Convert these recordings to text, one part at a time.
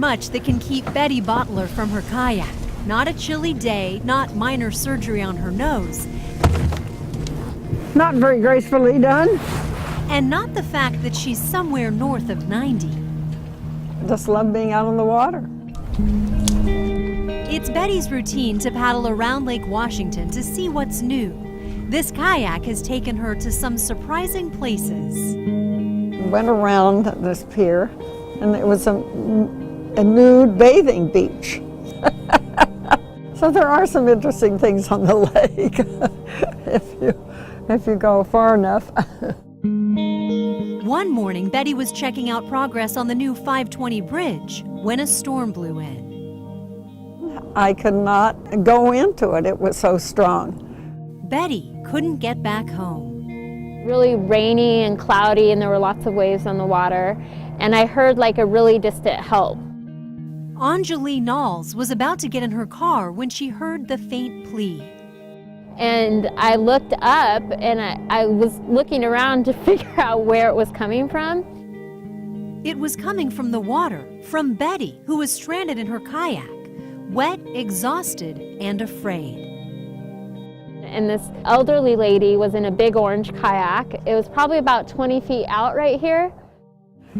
much that can keep Betty Bottler from her kayak. Not a chilly day, not minor surgery on her nose. Not very gracefully done. And not the fact that she's somewhere north of 90. Just love being out on the water. It's Betty's routine to paddle around Lake Washington to see what's new. This kayak has taken her to some surprising places. Went around this pier, and it was a nude bathing beach. So there are some interesting things on the lake if you go far enough. One morning, Betty was checking out progress on the new 520 bridge when a storm blew in. I could not go into it. It was so strong. Betty couldn't get back home. Really rainy and cloudy, and there were lots of waves on the water, and I heard like a really distant help. Anjali Knowles was about to get in her car when she heard the faint plea. And I looked up, and I was looking around to figure out where it was coming from. It was coming from the water, from Betty, who was stranded in her kayak, wet, exhausted, and afraid. And this elderly lady was in a big orange kayak. It was probably about 20 feet out right here.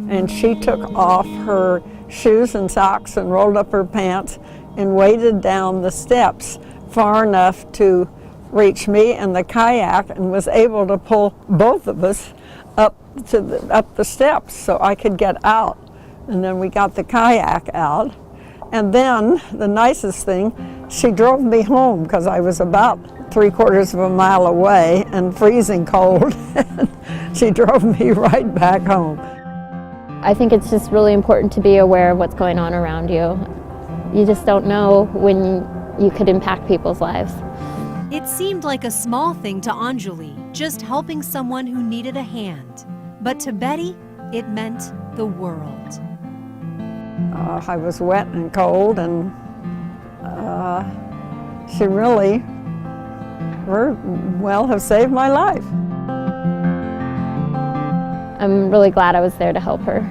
And she took off her shoes and socks and rolled up her pants and waded down the steps far enough to reach me and the kayak, and was able to pull both of us up the steps so I could get out. And then we got the kayak out. And then the nicest thing, she drove me home because I was about 3/4 of a mile away and freezing cold. She drove me right back home. I think it's just really important to be aware of what's going on around you. You just don't know when you could impact people's lives. It seemed like a small thing to Anjali, just helping someone who needed a hand. But to Betty, it meant the world. I was wet and cold, and she really, have saved my life. I'm really glad I was there to help her.